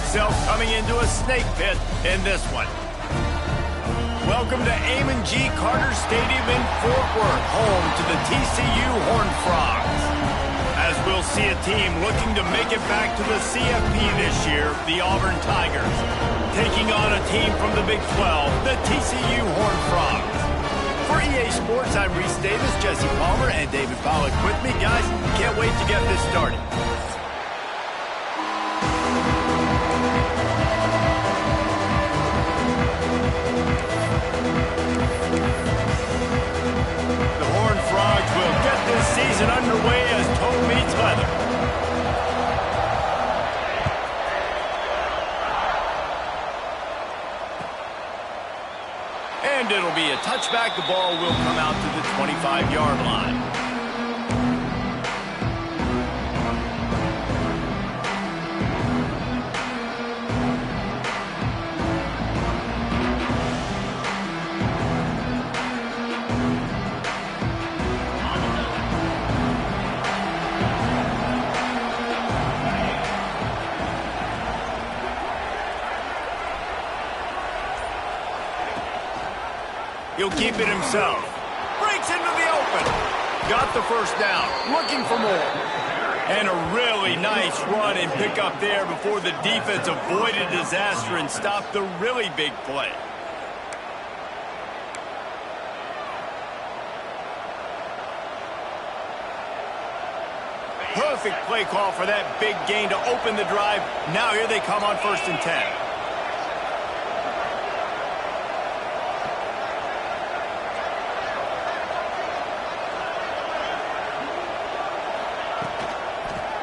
itself coming into a snake pit in this one. Welcome to Amon G. Carter Stadium in Fort Worth, home to the TCU Horned Frogs. As we'll see a team looking to make it back to the CFP this year, the Auburn Tigers, taking on a team from the Big 12, the TCU Horned Frogs. For EA Sports, I'm Reese Davis, Jesse Palmer, and David Pollack with me. Guys, can't wait to get this started. The Horned Frogs will get this season underway as toe meets leather. And it'll be a touchback. The ball will come out to the 25-yard line. He'll keep it himself. Breaks into the open. Got the first down. Looking for more. And a really nice run and pick up there before the defense avoided disaster and stopped the really big play. Perfect play call for that big gain to open the drive. Now here they come on 1st and 10.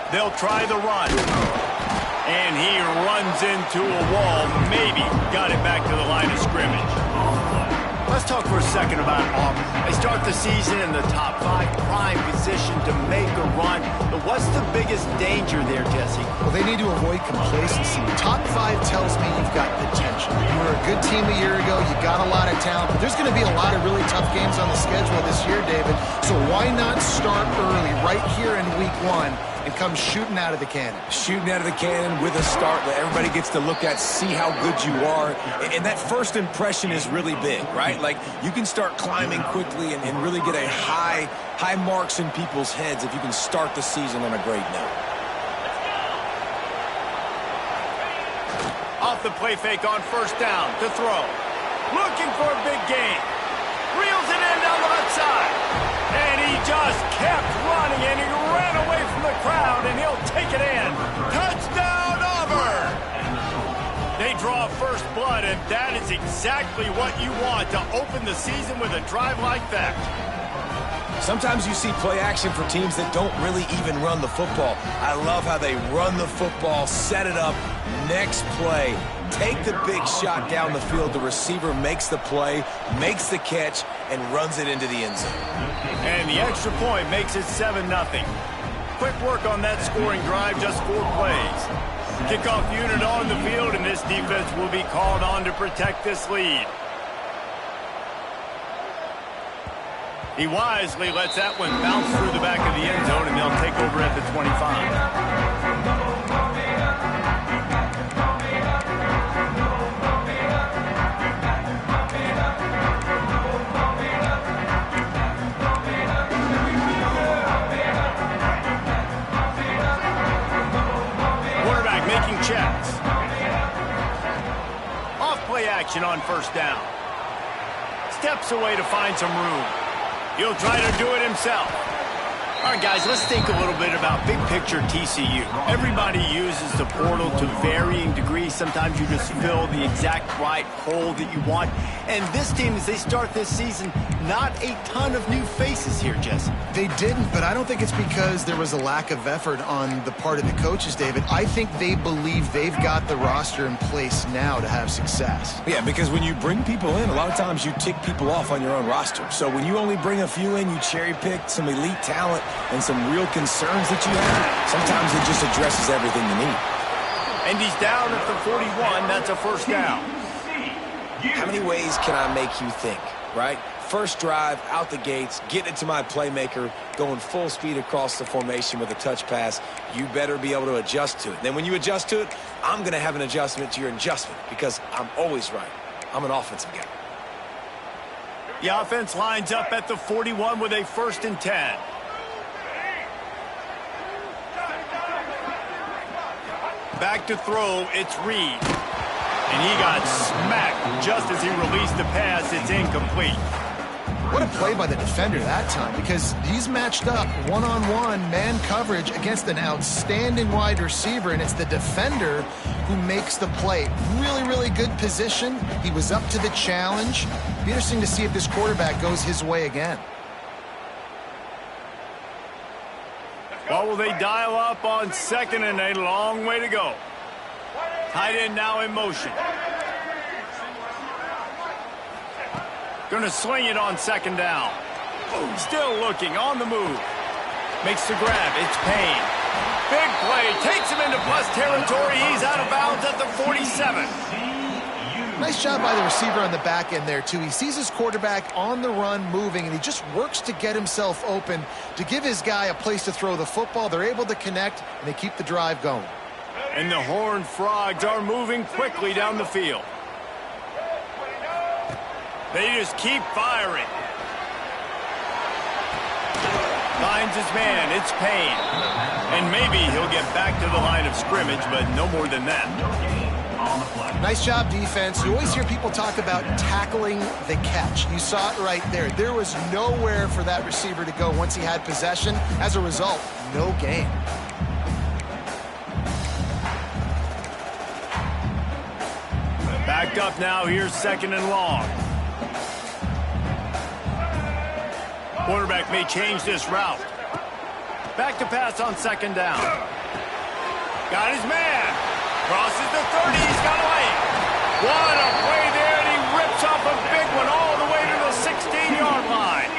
They'll try the run. And he runs into a wall. Maybe got it back to the line of scrimmage. Let's talk for a second about Auburn. They start the season in the top 5, prime position to make a run. But what's the biggest danger there, Jesse? Well, they need to avoid complacency. Top 5 tells me you've got potential. You were a good team a year ago. You got a lot of talent. But there's going to be a lot of really tough games on the schedule this year, David. So why not start early, right here in week 1? And come shooting out of the cannon. Shooting out of the cannon with a start that everybody gets to look at, see how good you are. And that first impression is really big, right? Like, you can start climbing quickly and really get a high marks in people's heads if you can start the season on a great note. Off the play fake on 1st down to throw. Looking for a big gain. Reels it in down the left side. And he just kept running, and he ran away from the crowd, and he'll take it in. Touchdown, Auburn! They draw first blood, and that is exactly what you want to open the season with a drive like that. Sometimes you see play action for teams that don't really even run the football. I love how they run the football, set it up, next play, take the big shot down the field. The receiver makes the play, makes the catch, and runs it into the end zone. And the extra point makes it 7-0. Quick work on that scoring drive, just 4 plays. Kickoff unit on the field, and this defense will be called on to protect this lead. He wisely lets that one bounce through the back of the end zone, and they'll take over at the 25. Checks. Off play action on 1st down. Steps away to find some room. He'll try to do it himself. All right, guys, let's think a little bit about big picture TCU. Everybody uses the portal to varying degrees. Sometimes you just fill the exact right hole that you want. And this team, as they start this season, not a ton of new faces here, Jesse. They didn't, but I don't think it's because there was a lack of effort on the part of the coaches, David. I think they believe they've got the roster in place now to have success. Yeah, because when you bring people in, a lot of times you tick people off on your own roster. So when you only bring a few in, you cherry pick some elite talent and some real concerns that you have. Sometimes it just addresses everything you need. And he's down at the 41. That's a 1st down. How many ways can I make you think? right? First drive, out the gates, getting it to my playmaker, going full speed across the formation with a touch pass. You better be able to adjust to it. Then when you adjust to it, I'm going to have an adjustment to your adjustment because I'm always right. I'm an offensive guy. The offense lines up at the 41 with a 1st and 10. Back to throw, it's Reed. And he got smacked just as he released the pass. It's incomplete. What a play by the defender that time, because he's matched up one-on-one man coverage against an outstanding wide receiver, and it's the defender who makes the play. Really, really good position. He was up to the challenge. Be interesting to see if this quarterback goes his way again. Well, will they dial up on 2nd and a long way to go? Tight end now in motion. Going to sling it on 2nd down. Still looking, on the move. Makes the grab, it's Payne. Big play, takes him into plus territory. He's out of bounds at the 47. Nice job by the receiver on the back end there, too. He sees his quarterback on the run moving, and he just works to get himself open to give his guy a place to throw the football. They're able to connect, and they keep the drive going. And the Horned Frogs are moving quickly down the field. They just keep firing. Finds his man, it's Payne. And maybe he'll get back to the line of scrimmage, but no more than that. Nice job, defense. You always hear people talk about tackling the catch. You saw it right there. There was nowhere for that receiver to go once he had possession. As a result, no gain. Backed up now, here's 2nd and long. Quarterback may change this route. Back to pass on 2nd down. Got his man. Crosses the 30, he's got away. What a play there, and he rips off a big one all the way to the 16-yard line.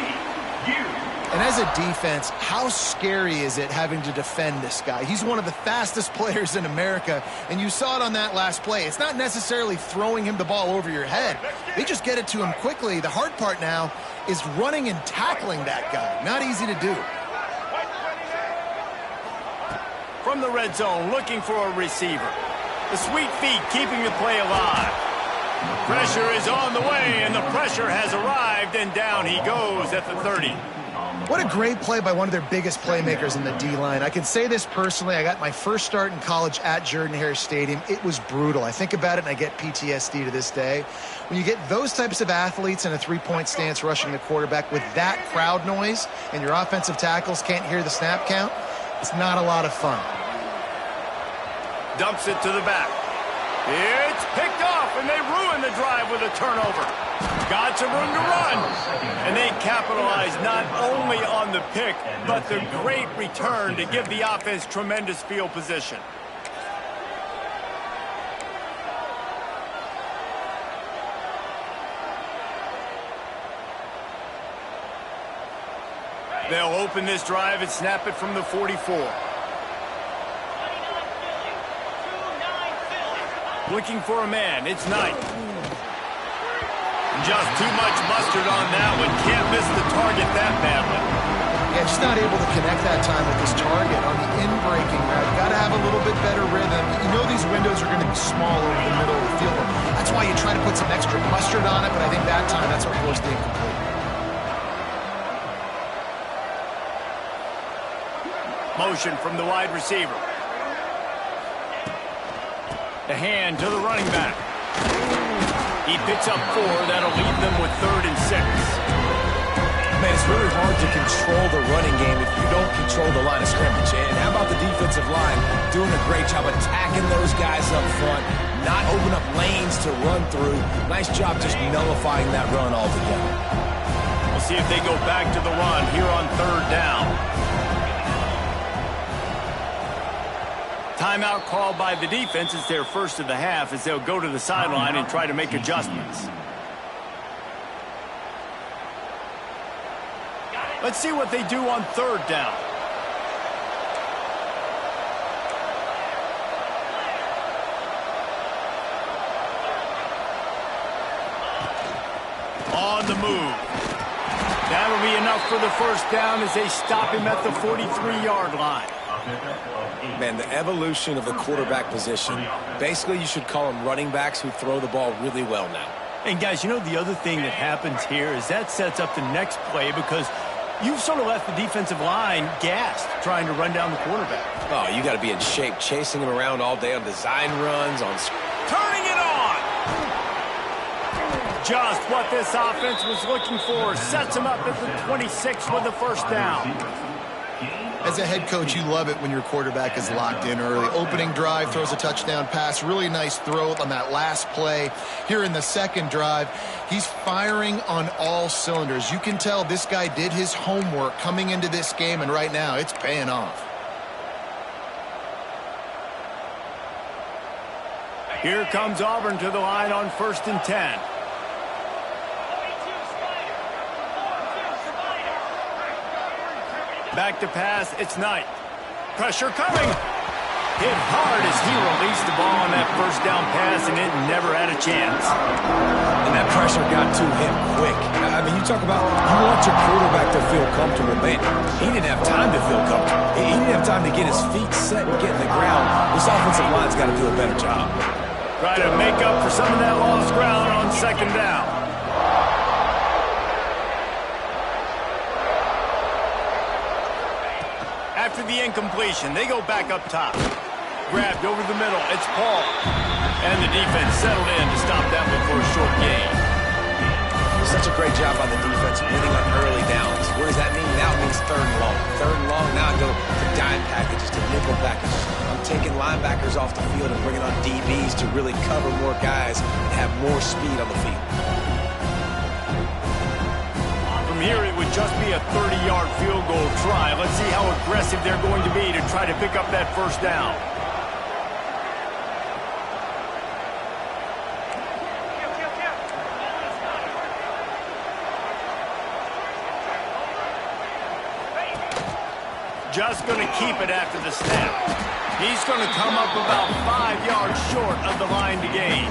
And as a defense, how scary is it having to defend this guy? He's one of the fastest players in America, and you saw it on that last play. It's not necessarily throwing him the ball over your head. They just get it to him quickly. The hard part now is running and tackling that guy. Not easy to do. From the red zone, looking for a receiver. The sweet feet keeping the play alive. Pressure is on the way, and the pressure has arrived, and down he goes at the 30. What a great play by one of their biggest playmakers in the D-line. I can say this personally. I got my first start in college at Jordan-Hare Stadium. It was brutal. I think about it, and I get PTSD to this day. When you get those types of athletes in a three-point stance rushing the quarterback with that crowd noise, and your offensive tackles can't hear the snap count, it's not a lot of fun. Dumps it to the back. It's picked off, and they ruin the drive with a turnover. Got some room to run. And they capitalize not only on the pick, but the great return to give the offense tremendous field position. They'll open this drive and snap it from the 44. Looking for a man, it's Knight. Just too much mustard on that one. Can't miss the target that badly. Yeah, just not able to connect that time with his target on the in-breaking route. Got to have a little bit better rhythm. You know these windows are going to be small over the middle of the field. That's why you try to put some extra mustard on it, but I think that time that's what forced the incomplete. Motion from the wide receiver. The hand to the running back. He picks up 4. That'll leave them with 3rd and 6. Man, it's really hard to control the running game if you don't control the line of scrimmage. And how about the defensive line doing a great job attacking those guys up front, not open up lanes to run through. Nice job just nullifying that run altogether. We'll see if they go back to the run here on 3rd down. Timeout called by the defense. It's their first of the half as they'll go to the sideline and try to make adjustments. Let's see what they do on 3rd down. On the move. That'll be enough for the first down as they stop him at the 43-yard line. Man, the evolution of the quarterback position. Basically, you should call them running backs who throw the ball really well now. And guys, you know the other thing that happens here is that sets up the next play because you've sort of left the defensive line gassed trying to run down the quarterback. Oh, you got to be in shape, chasing him around all day on design runs, on turning it on. Just what this offense was looking for. Sets him up at the 26 with the first down. As a head coach, you love it when your quarterback is locked in early. Opening drive, throws a touchdown pass. Really nice throw on that last play. Here in the second drive, he's firing on all cylinders. You can tell this guy did his homework coming into this game, and right now it's paying off. Here comes Auburn to the line on 1st and 10. Back to pass, it's Knight. Pressure coming. Hit hard as he released the ball on that first down pass, and it never had a chance. And that pressure got to him quick. I mean, you talk about you want your quarterback to feel comfortable, man. He didn't have time to feel comfortable. He didn't have time to get his feet set and get in the ground. This offensive line's got to do a better job. Try to make up for some of that lost ground on second down. After the incompletion, they go back up top. Grabbed over the middle, it's Paul. And the defense settled in to stop that one for a short gain. Such a great job on the defense, winning on early downs. What does that mean? Now it means third and long. Third and long, now I go to dime packages, to nickel packages. I'm taking linebackers off the field and bringing on DBs to really cover more guys and have more speed on the field. From here, it would just be a 30-yard field goal try. Let's see how aggressive they're going to be to try to pick up that first down. Just going to keep it after the snap. He's going to come up about 5 yards short of the line to gain.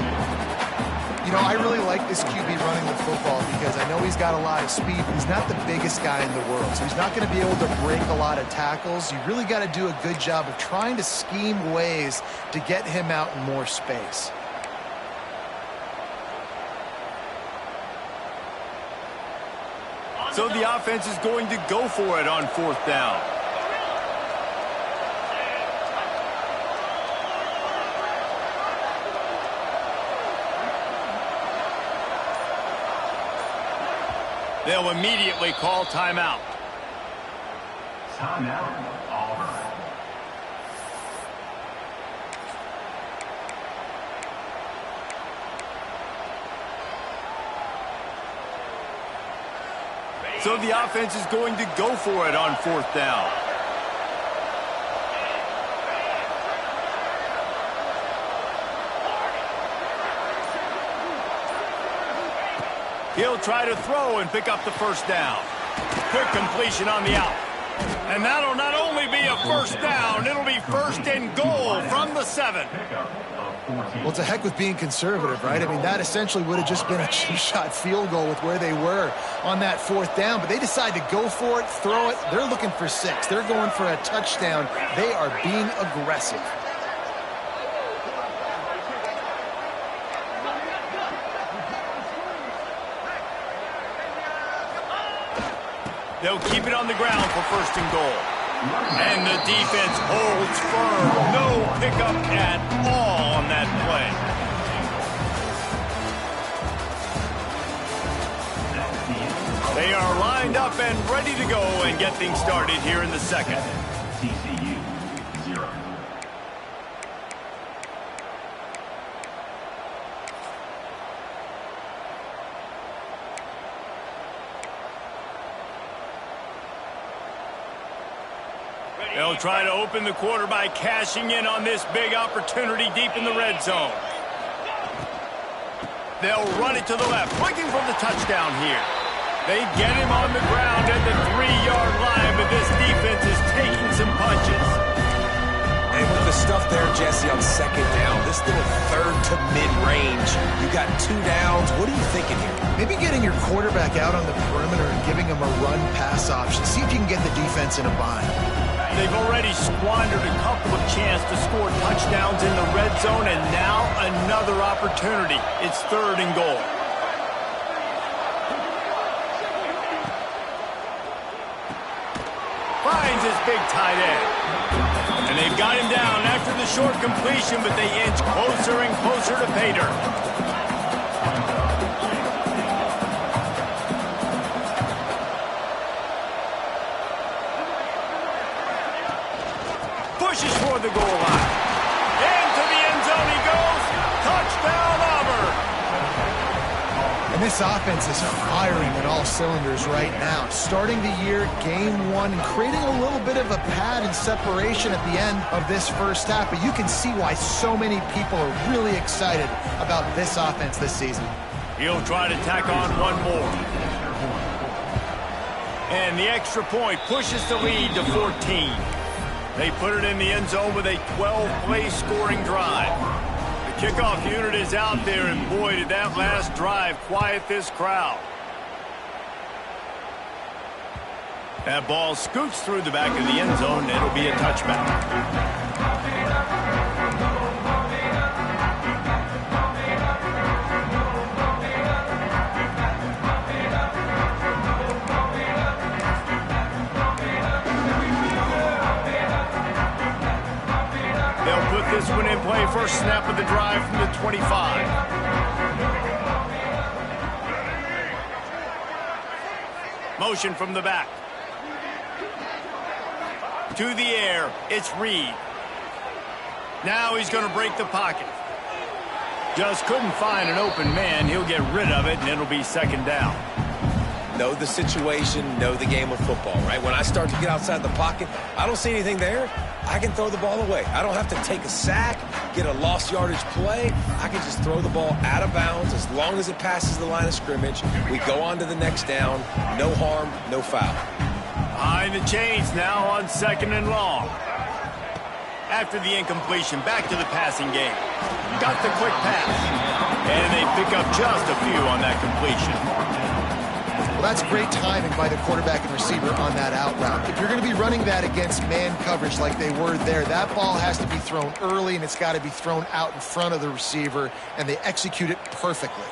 You know, I really like this QB running the football because I know he's got a lot of speed, but he's not the biggest guy in the world. So he's not going to be able to break a lot of tackles. You really got to do a good job of trying to scheme ways to get him out in more space. So the offense is going to go for it on 4th down. They'll immediately call timeout. Timeout, Auburn. So the offense is going to go for it on 4th down. He'll try to throw and pick up the first down. Quick completion on the out. And that'll not only be a first down, it'll be 1st and goal from the 7. Well, it's a heck with being conservative, right? I mean, that essentially would have just been a two-shot field goal with where they were on that 4th down. But they decide to go for it, throw it. They're looking for 6. They're going for a touchdown. They are being aggressive. They'll keep it on the ground for 1st and goal. And the defense holds firm. No pickup at all on that play. They are lined up and ready to go and get things started here in the second. TCU 0. They'll try to open the quarter by cashing in on this big opportunity deep in the red zone. They'll run it to the left, looking for the touchdown here. They get him on the ground at the 3-yard line, but this defense is taking some punches. And with the stuff there, Jesse, on second down. This little third to mid-range. You got 2 downs. What are you thinking here? Maybe getting your quarterback out on the perimeter and giving him a run-pass option. See if you can get the defense in a bind. They've already squandered a couple of chances to score touchdowns in the red zone, and now another opportunity. It's 3rd and goal. Finds his big tight end. And they've got him down after the short completion, but they inch closer and closer to pay dirt. Pushes for the goal line. Into the end zone he goes. Touchdown, Auburn. And this offense is firing at all cylinders right now. Starting the year, game 1, and creating a little bit of a pad and separation at the end of this first half. But you can see why so many people are really excited about this offense this season. He'll try to tack on one more. And the extra point pushes the lead to 14. They put it in the end zone with a 12-play scoring drive. The kickoff unit is out there, and boy, did that last drive quiet this crowd. That ball scoots through the back of the end zone, and it'll be a touchback. This one in play, first snap of the drive from the 25. Motion from the back. To the air, it's Reed. Now he's going to break the pocket. Just couldn't find an open man. He'll get rid of it, and it'll be 2nd down. Know the situation, know the game of football, right? When I start to get outside the pocket, I don't see anything there. I can throw the ball away. I don't have to take a sack, get a lost yardage play. I can just throw the ball out of bounds as long as it passes the line of scrimmage. We go on to the next down. No harm, no foul. Behind the chains now on 2nd and long. After the incompletion, back to the passing game. Got the quick pass. And they pick up just a few on that completion. Well, that's great timing by the quarterback and receiver on that out route. If you're going to be running that against man coverage like they were there, that ball has to be thrown early, and it's got to be thrown out in front of the receiver, and they execute it perfectly.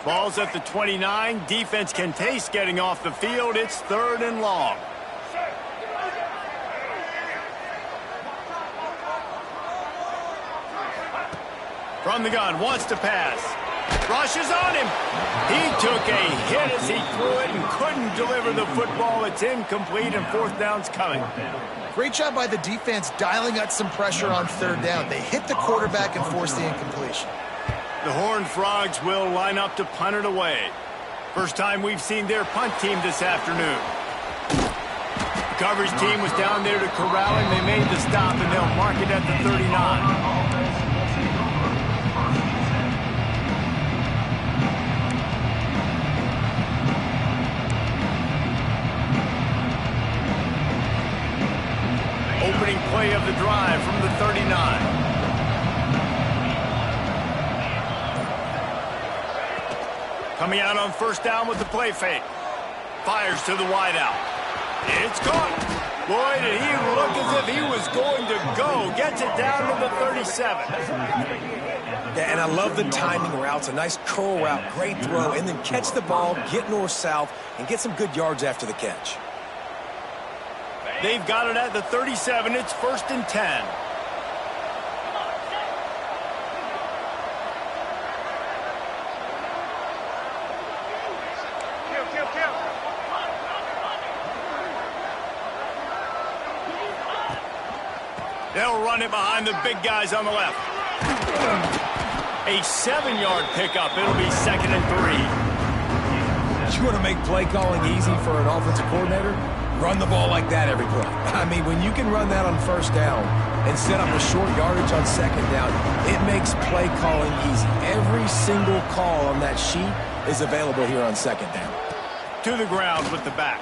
Ball's at the 29. Defense can taste getting off the field. It's 3rd and long. From the gun, wants to pass. Rushes on him. He took a hit as he threw it and couldn't deliver the football. It's incomplete, and 4th down's coming. Great job by the defense dialing out some pressure on 3rd down. They hit the quarterback and forced the incompletion. The Horned Frogs will line up to punt it away. First time we've seen their punt team this afternoon. The coverage team was down there to corral him. They made the stop, and they'll mark it at the 39. Opening play of the drive from the 39. Coming out on 1st down with the play fake. Fires to the wideout. It's caught. Boy, did he look as if he was going to go. Gets it down to the 37. Yeah, and I love the timing routes. A nice curl route, great throw, and then catch the ball, get north-south, and get some good yards after the catch. They've got it at the 37. It's 1st and 10. They'll run it behind the big guys on the left. A 7-yard pickup. It'll be 2nd and 3. You want to make play calling easy for an offensive coordinator? Run the ball like that every play. I mean, when you can run that on 1st down and set up a short yardage on 2nd down, it makes play calling easy. Every single call on that sheet is available here on 2nd down. To the ground with the back.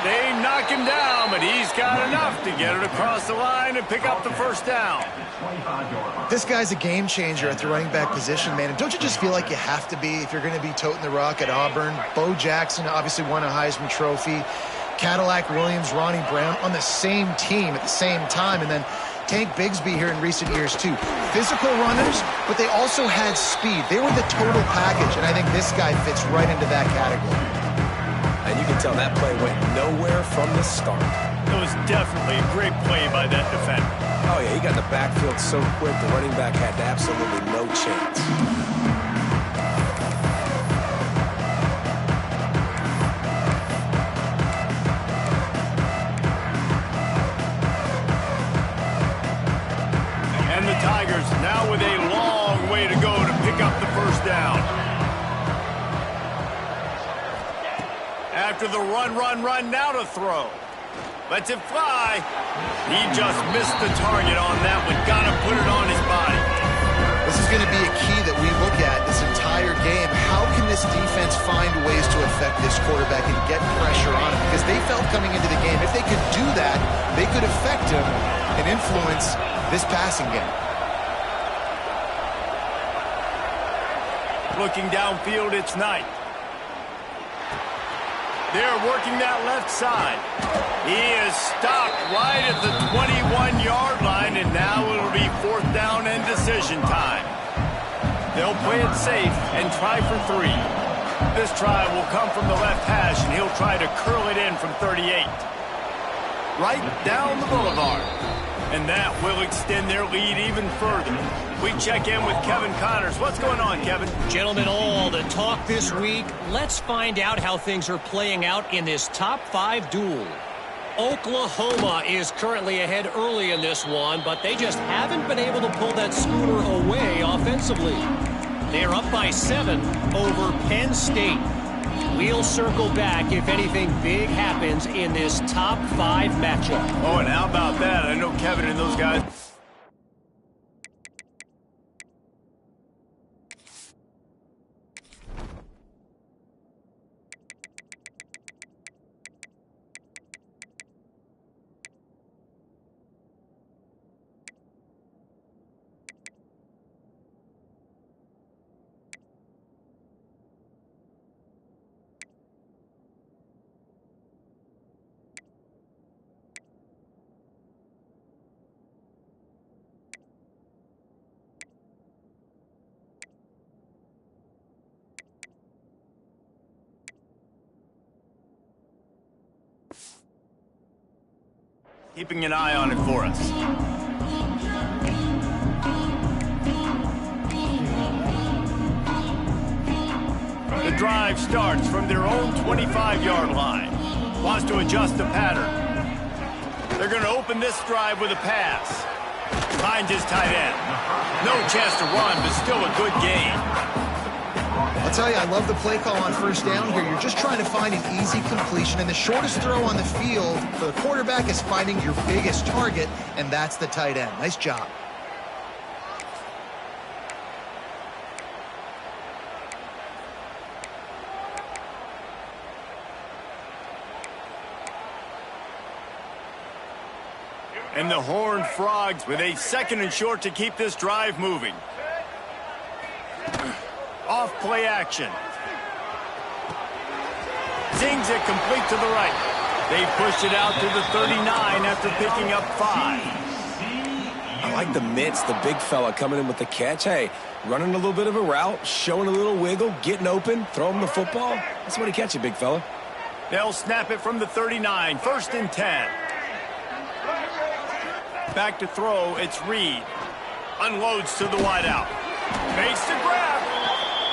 They knock him down, but he's got enough to get it across the line and pick up the first down. This guy's a game changer at the running back position, man. And don't you just feel like you have to be if you're going to be toting the rock at Auburn? Bo Jackson obviously won a Heisman Trophy. Cadillac Williams, Ronnie Brown on the same team at the same time. And then Tank Bigsby here in recent years, too. Physical runners, but they also had speed. They were the total package, and I think this guy fits right into that category. And you can tell that play went nowhere from the start. It was definitely a great play by that defender. Oh, yeah, he got in the backfield so quick, the running back had absolutely no chance. And the Tigers now with a long way to go to pick up the first down. After the run, now to throw. Lets it fly. He just missed the target on that one. Got to put it on his body. This is going to be a key that we look at this entire game. How can this defense find ways to affect this quarterback and get pressure on him? Because they felt coming into the game, if they could do that, they could affect him and influence this passing game. Looking downfield, it's Knight. They're working that left side. He is stopped right at the 21-yard line, and now it'll be fourth down and decision time. They'll play it safe and try for 3. This try will come from the left hash, and he'll try to curl it in from 38. Right down the boulevard. And that will extend their lead even further. We check in with Kevin Connors. What's going on, Kevin? Gentlemen, all the talk this week. Let's find out how things are playing out in this top 5 duel. Oklahoma is currently ahead early in this one, but they just haven't been able to pull that scooter away offensively. They're up by 7 over Penn State. We'll circle back if anything big happens in this top 5 matchup. Oh, and how about that? I know Kevin and those guys. Keeping an eye on it for us. The drive starts from their own 25-yard line. Wants to adjust the pattern. They're going to open this drive with a pass. Finds his tight end. No chance to run, but still a good game. I'll tell you, I love the play call on first down here. You're just trying to find an easy completion, and the shortest throw on the field for the quarterback is finding your biggest target, and that's the tight end. Nice job. And the Horned Frogs with a 2nd and short to keep this drive moving. Off play action. Zings it complete to the right. They push it out to the 39 after picking up 5. I like the mitts, the big fella coming in with the catch. Hey, running a little bit of a route, showing a little wiggle, getting open, throwing the football. That's what he catch you, big fella. They'll snap it from the 39, 1st and 10. Back to throw, it's Reed. Unloads to the wideout. Makes the grab.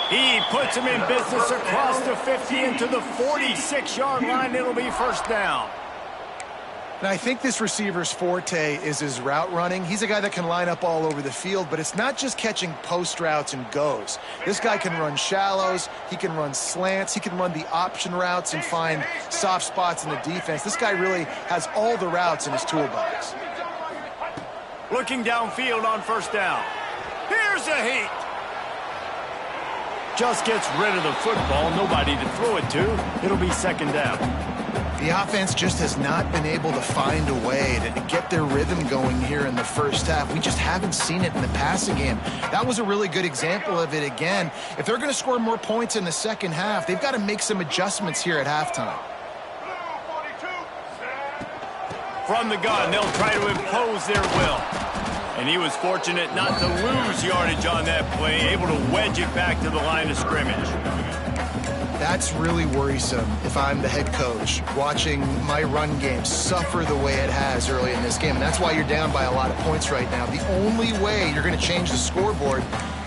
He puts him in business across the 50 into the 46-yard line. It'll be first down. And I think this receiver's forte is his route running. He's a guy that can line up all over the field, but it's not just catching post routes and goes. This guy can run shallows, he can run slants, he can run the option routes and find soft spots in the defense. This guy really has all the routes in his toolbox. Looking downfield on first down. Here's a heat. Just gets rid of the football. Nobody to throw it to. It'll be 2nd down. The offense just has not been able to find a way to get their rhythm going here in the first half. We just haven't seen it in the passing game. That was a really good example of it again. If they're going to score more points in the second half, they've got to make some adjustments here at halftime. From the gun, they'll try to impose their will. And he was fortunate not to lose yardage on that play, able to wedge it back to the line of scrimmage. That's really worrisome if I'm the head coach, watching my run game suffer the way it has early in this game. And that's why you're down by a lot of points right now. The only way you're going to change the scoreboard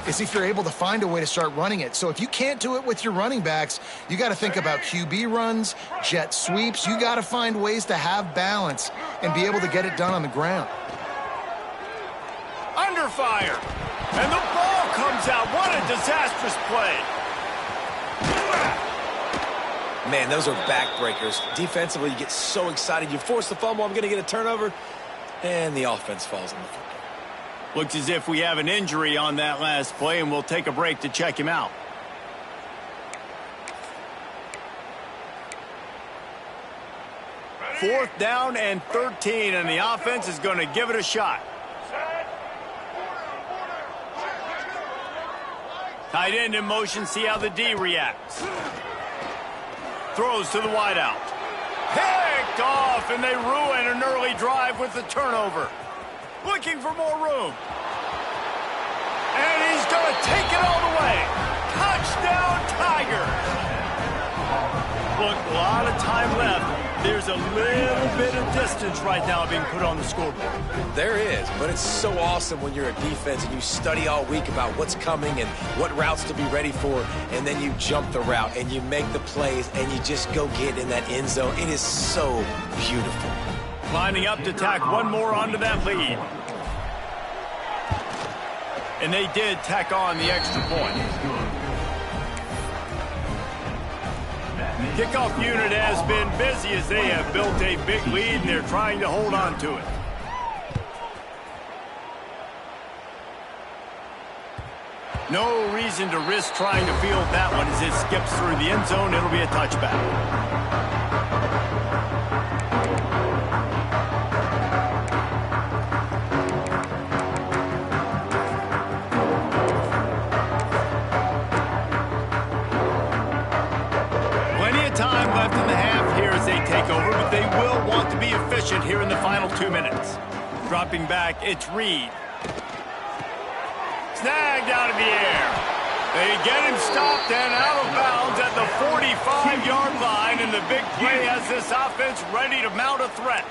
is if you're able to find a way to start running it. So if you can't do it with your running backs, you got to think about QB runs, jet sweeps. You got to find ways to have balance and be able to get it done on the ground. Under fire. And the ball comes out. What a disastrous play. Man, those are backbreakers. Defensively, you get so excited. You force the fumble, I'm going to get a turnover, and the offense falls on the football. Looks as if we have an injury on that last play, and we'll take a break to check him out. Fourth down and 13, and the offense is going to give it a shot. Tight end in motion, see how the D reacts. Throws to the wideout. Picked off, and they ruin an early drive with the turnover. Looking for more room. And he's going to take it all the way. Touchdown, Tigers. Look, a lot of time left. There's a little bit of distance right now being put on the scoreboard. There is, but it's so awesome when you're a defense and you study all week about what's coming and what routes to be ready for, and then you jump the route and you make the plays and you just go get in that end zone. It is so beautiful. Lining up to tack one more onto that lead. And they did tack on the extra point. Kickoff unit has been busy as they have built a big lead, and they're trying to hold on to it. No reason to risk trying to field that one as it skips through the end zone. It'll be a touchback. Here in the final 2 minutes. Dropping back, it's Reed. Snagged out of the air. They get him stopped and out of bounds at the 45-yard line, and the big play has this offense ready to mount a threat.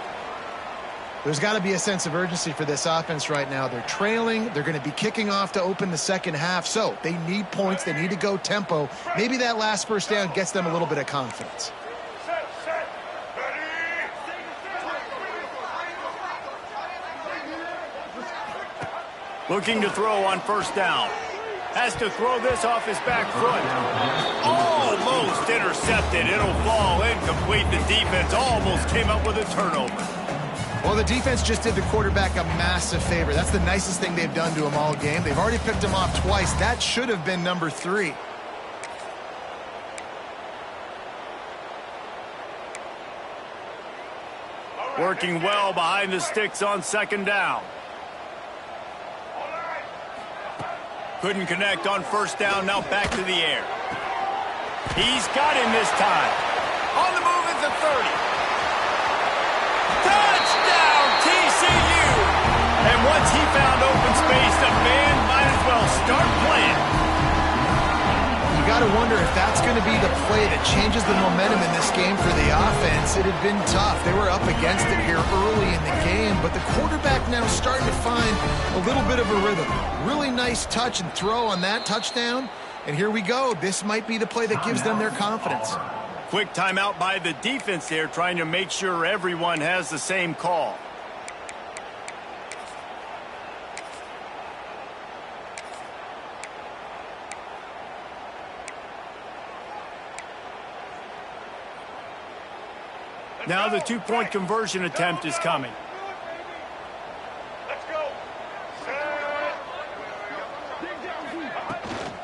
There's got to be a sense of urgency for this offense right now. They're trailing. They're going to be kicking off to open the second half, so they need points. They need to go tempo. Maybe that last first down gets them a little bit of confidence. Looking to throw on first down. Has to throw this off his back foot. Almost intercepted. It'll fall incomplete. The defense almost came up with a turnover. Well, the defense just did the quarterback a massive favor. That's the nicest thing they've done to him all game. They've already picked him off twice. That should have been number 3. Working well behind the sticks on second down. Couldn't connect on first down, now back to the air. He's got him this time. On the move at the 30. Touchdown, TCU! And once he found open space, the band might as well start playing. You got to wonder if that's going to be the play that changes the momentum in this game for the offense. It had been tough. They were up against it here early in the game, but the quarterback now starting to find a little bit of a rhythm. Really nice touch and throw on that touchdown. And here we go. This might be the play that gives them their confidence. Quick timeout by the defense there, trying to make sure everyone has the same call. Now the two-point conversion attempt is coming. Let's go.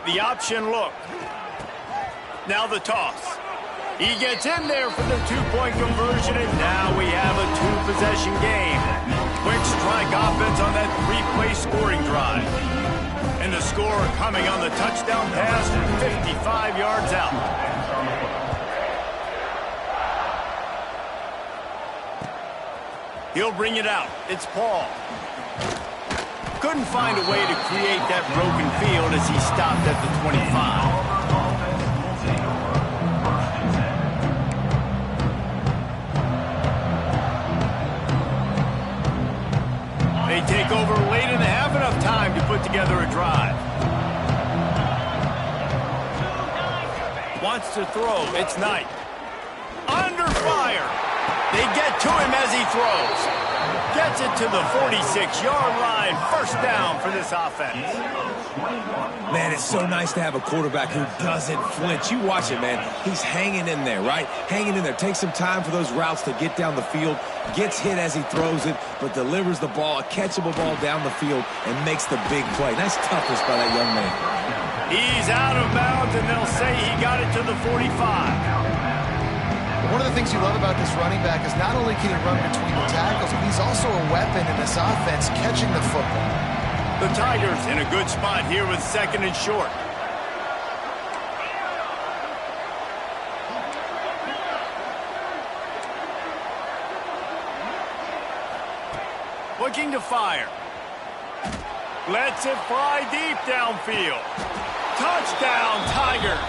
The option look. Now the toss. He gets in there for the two-point conversion, and now we have a two-possession game. Quick strike offense on that three-play scoring drive. And the score coming on the touchdown pass, 55 yards out. He'll bring it out. It's Paul. Couldn't find a way to create that broken field as he stopped at the 25. They take over late and have enough time to put together a drive. Wants to throw. It's Knight. Under fire. They get to him as he throws. Gets it to the 46-yard line. First down for this offense. Man, it's so nice to have a quarterback who doesn't flinch. You watch it, man. He's hanging in there, right? Hanging in there. Takes some time for those routes to get down the field. Gets hit as he throws it, but delivers the ball, a catchable ball down the field, and makes the big play. Nice toughness by that young man. He's out of bounds, and they'll say he got it to the 45. One of the things you love about this running back is not only can he run between the tackles, but he's also a weapon in this offense catching the football. The Tigers in a good spot here with second and short. Looking to fire. Lets it fly deep downfield. Touchdown, Tigers.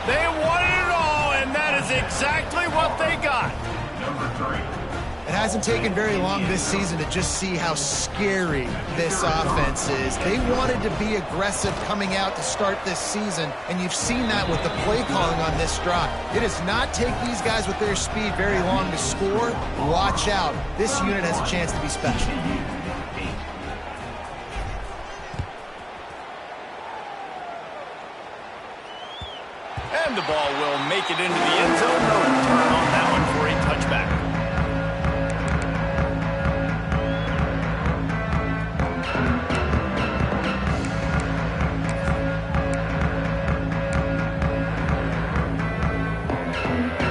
They won it all, and that is exactly what they got. It hasn't taken very long this season to just see how scary this offense is. They wanted to be aggressive coming out to start this season, and you've seen that with the play calling on this drive. It does not take these guys with their speed very long to score. Watch out. This unit has a chance to be special. And the ball will make it into the end zone. No return on that one for a touchback.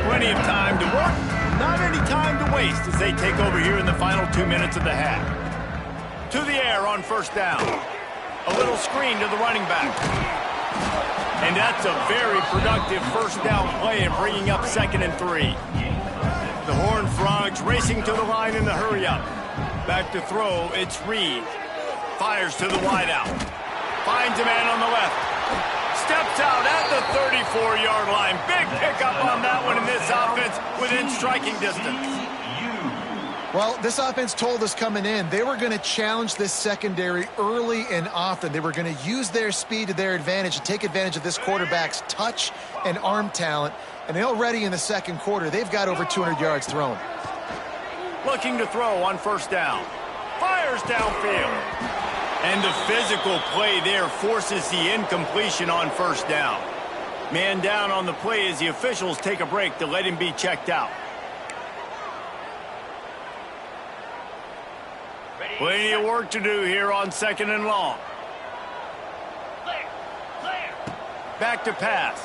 Plenty of time to work, not any time to waste as they take over here in the final 2 minutes of the half. To the air on first down. A little screen to the running back. And that's a very productive first down play and bringing up 2nd and 3. The Horned Frogs racing to the line in the hurry-up. Back to throw, it's Reed. Fires to the wideout. Finds a man on the left. Steps out at the 34-yard line. Big pickup on that one in this offense within striking distance. Well, this offense told us coming in they were going to challenge this secondary early and often. They were going to use their speed to their advantage and take advantage of this quarterback's touch and arm talent. And already in the second quarter, they've got over 200 yards thrown. Looking to throw on first down. Fires downfield. And the physical play there forces the incompletion on first down. Man down on the play as the officials take a break to let him be checked out. Plenty of work to do here on 2nd and long. Back to pass.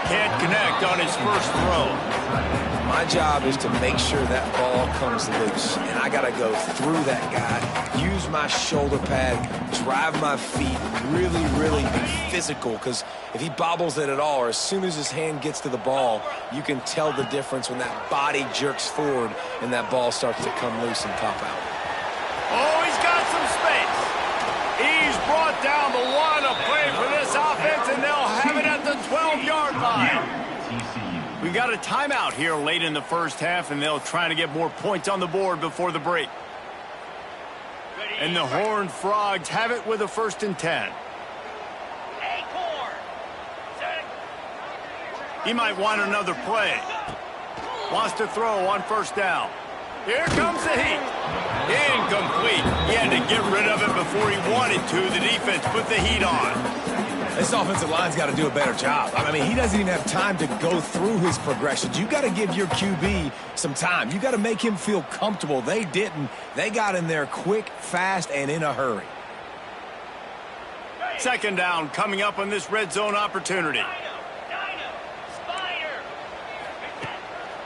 Can't connect on his first throw. My job is to make sure that ball comes loose, and I got to go through that guy, use my shoulder pad, drive my feet, really be physical, because if he bobbles it at all, or as soon as his hand gets to the ball, you can tell the difference when that body jerks forward and that ball starts to come loose and pop out. Oh, he's got some space. He's brought down the line of play for this offense, and they'll have it at the 12-yard line. We got a timeout here late in the first half, and they'll try to get more points on the board before the break. And the Horned Frogs have it with a 1st and 10. He might want another play. Wants to throw on first down. Here comes the heat. Incomplete. He had to get rid of it before he wanted to. The defense put the heat on. This offensive line's got to do a better job. I mean, he doesn't even have time to go through his progressions. You got to give your QB some time. You got to make him feel comfortable. They didn't. They got in there quick, fast, and in a hurry. 2nd down coming up on this red zone opportunity.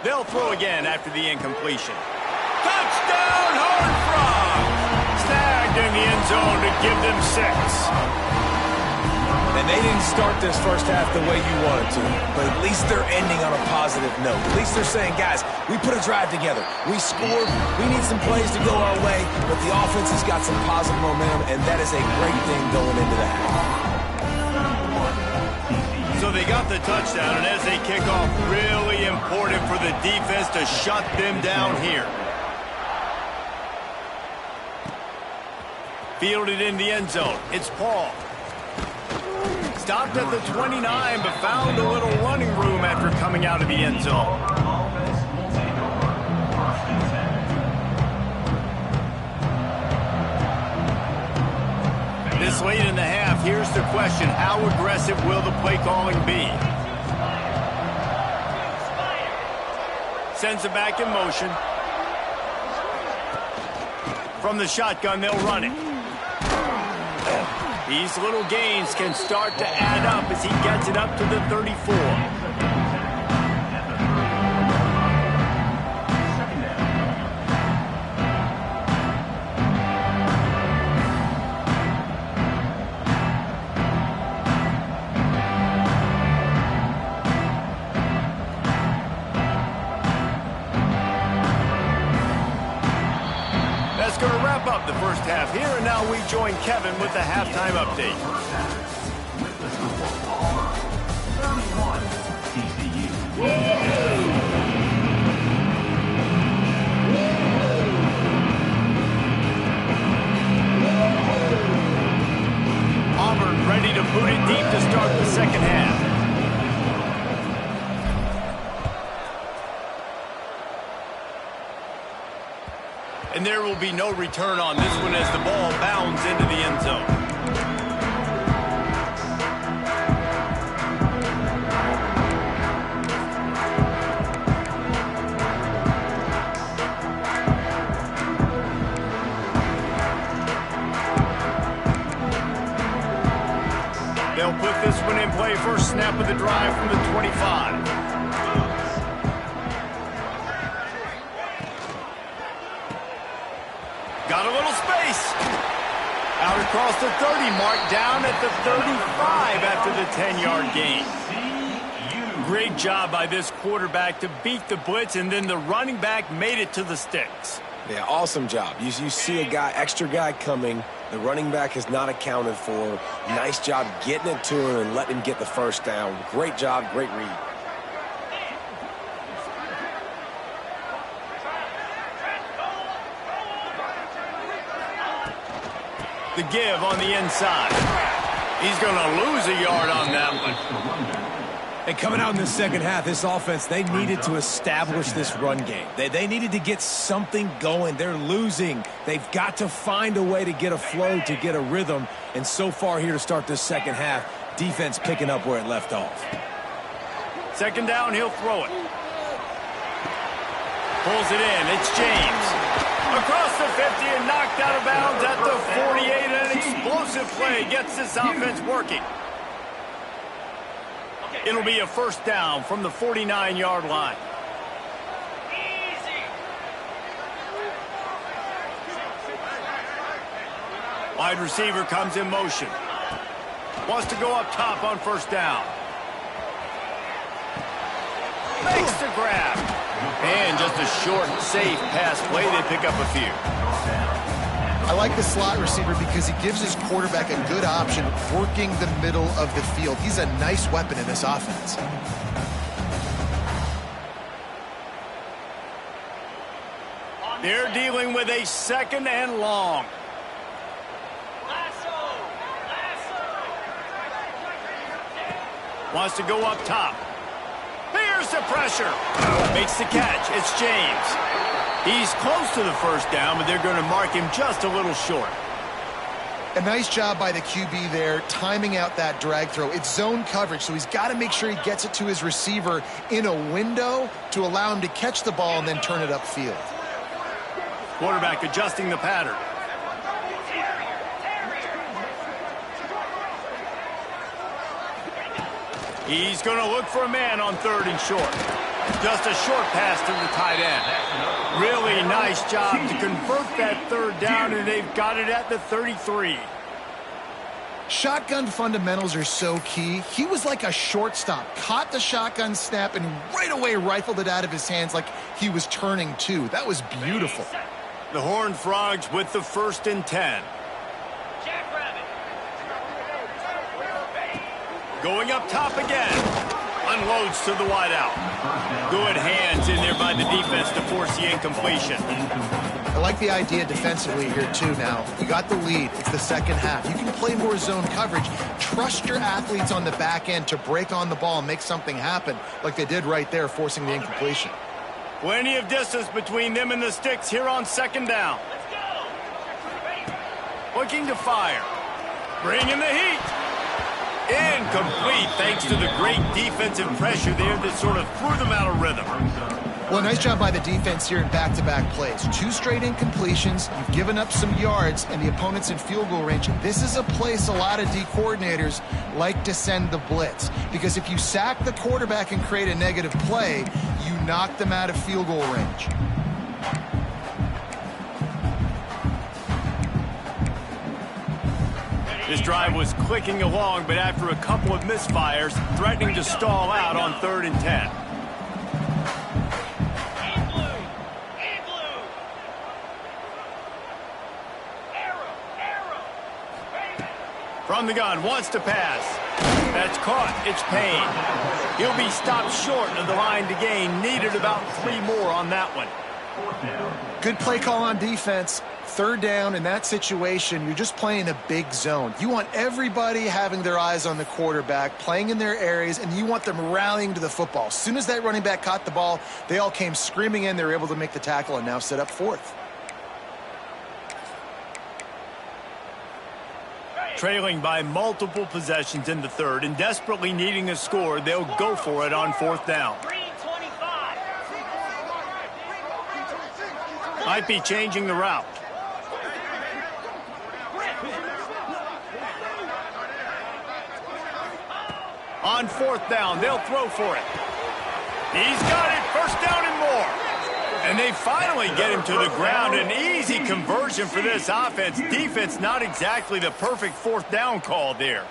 They'll throw again after the incompletion. Touchdown, Horned Frogs! Snagged in the end zone to give them 6. And they didn't start this first half the way you wanted to, but at least they're ending on a positive note. At least they're saying, guys, we put a drive together. We scored. We need some plays to go our way, but the offense has got some positive momentum, and that is a great thing going into the half. So they got the touchdown, and as they kick off, really important for the defense to shut them down here. Fielded in the end zone. It's Paul. Stopped at the 29, but found a little running room after coming out of the end zone. This late in the half, here's the question. How aggressive will the play calling be? Sends it back in motion. From the shotgun, they'll run it. These little gains can start to add up as he gets it up to the 34. That's going to wrap up the first half here, and now we join Kevin with the halftime update. With the score, 31, TCU. Auburn ready to boot it deep to start the second half. And there will be no return on this one as the ball bounds into the end zone. They'll put this one in play. First snap of the drive from the 25. Got a little space. Out across the 30 mark, down at the 35 after the 10-yard gain. Great job by this quarterback to beat the blitz, and then the running back made it to the sticks. Yeah, awesome job. You see a guy, extra guy coming. The running back is not accounted for. Nice job getting it to him and letting him get the first down. Great job, great read. The give on the inside. He's going to lose a yard on that one. And coming out in the second half, this offense, they needed to establish this run game. They needed to get something going. They're losing. They've got to find a way to get a flow, to get a rhythm. And so far here to start this second half, defense picking up where it left off. Second down, he'll throw it. Pulls it in. It's James. Across the 50 and knocked out of bounds at the 48. An explosive play gets this offense working. It'll be a first down from the 49-yard line. Wide receiver comes in motion. Wants to go up top on first down. Makes the grab. And just a short, safe pass play. They pick up a few. I like the slot receiver because he gives his quarterback a good option working the middle of the field. He's a nice weapon in this offense. They're dealing with a second and long. Wants to go up top. Here's the pressure. Makes the catch. It's James. He's close to the first down, but they're going to mark him just a little short. A nice job by the QB there, timing out that drag throw. It's zone coverage, so he's got to make sure he gets it to his receiver in a window to allow him to catch the ball and then turn it upfield. Quarterback adjusting the pattern. He's going to look for a man on third and short. Just a short pass to the tight end. Really nice job to convert that third down, and they've got it at the 33. Shotgun fundamentals are so key. He was like a shortstop, caught the shotgun snap, and right away rifled it out of his hands like he was turning two. That was beautiful. The Horned Frogs with the 1st and 10. Going up top again. Unloads to the wideout. Good hands in there by the defense to force the incompletion. I like the idea defensively here, too, now. You got the lead. It's the second half. You can play more zone coverage. Trust your athletes on the back end to break on the ball and make something happen like they did right there, forcing the incompletion. Plenty of distance between them and the sticks here on 2nd down. Looking to fire. Bringing the heat. Incomplete thanks to the great defensive pressure there that sort of threw them out of rhythm. Well, nice job by the defense here in back-to-back plays. 2 straight incompletions. You've given up some yards, and the opponent's in field goal range. This is a place a lot of D coordinators like to send the blitz, because if you sack the quarterback and create a negative play, you knock them out of field goal range. This drive was clicking along, but after a couple of misfires, threatening to stall out on 3rd and 10. From the gun, wants to pass. That's caught. It's Payne. He'll be stopped short of the line to gain. Needed about 3 more on that one. Good play call on defense. 3rd down in that situation, you're just playing a big zone. You want everybody having their eyes on the quarterback, playing in their areas, and you want them rallying to the football. As soon as that running back caught the ball, they all came screaming in. They were able to make the tackle and now set up 4th. Trailing by multiple possessions in the 3rd and desperately needing a score, they'll go for it on 4th down. Might be changing the route. On 4th down, they'll throw for it. He's got it, 1st down and more. And they finally get him to the ground. An easy conversion for this offense. Defense not exactly the perfect 4th down call there.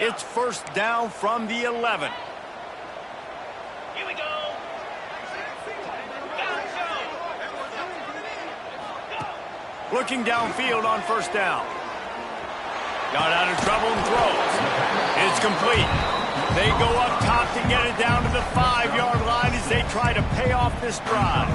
It's 1st down from the 11. Here we go. Looking downfield on 1st down. Got out of trouble and throws. It's complete. They go up top to get it down to the 5-yard line as they try to pay off this drive.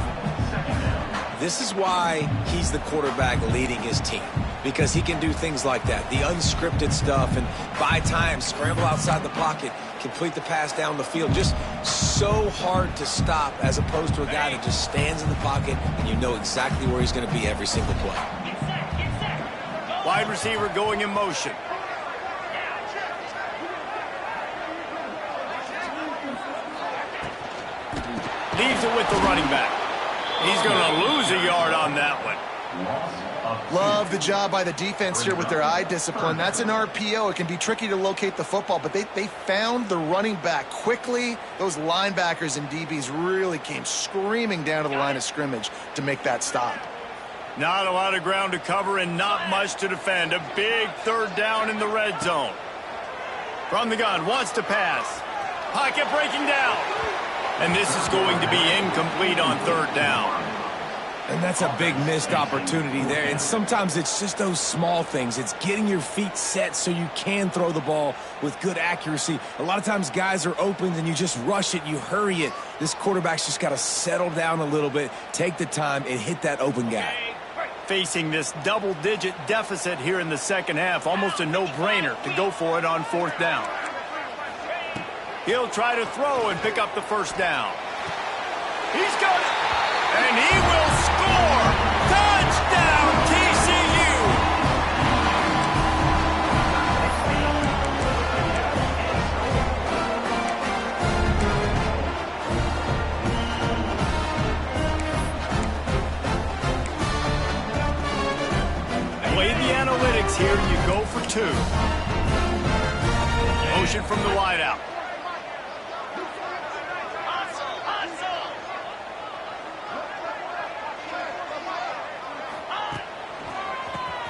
This is why he's the quarterback leading his team, because he can do things like that, the unscripted stuff, and buy time, scramble outside the pocket, complete the pass down the field. Just so hard to stop as opposed to a guy that just stands in the pocket and you know exactly where he's going to be every single play. Wide receiver going in motion. Leaves it with the running back. He's going to lose a yard on that one. Love the job by the defense here with their eye discipline. That's an RPO. It can be tricky to locate the football, but they found the running back quickly. Those linebackers and DBs really came screaming down to the line of scrimmage to make that stop. Not a lot of ground to cover and not much to defend. A big 3rd down in the red zone. From the gun, wants to pass. Pocket breaking down. And this is going to be incomplete on 3rd down. And that's a big missed opportunity there. And sometimes it's just those small things. It's getting your feet set so you can throw the ball with good accuracy. A lot of times guys are open and you just rush it, you hurry it. This quarterback's just got to settle down a little bit, take the time, and hit that open guy. Facing this double-digit deficit here in the 2nd half, almost a no-brainer to go for it on 4th down. He'll try to throw and pick up the 1st down. He's got it, and he will score! Touchdown, TCU! Played the analytics here motion from the wideout.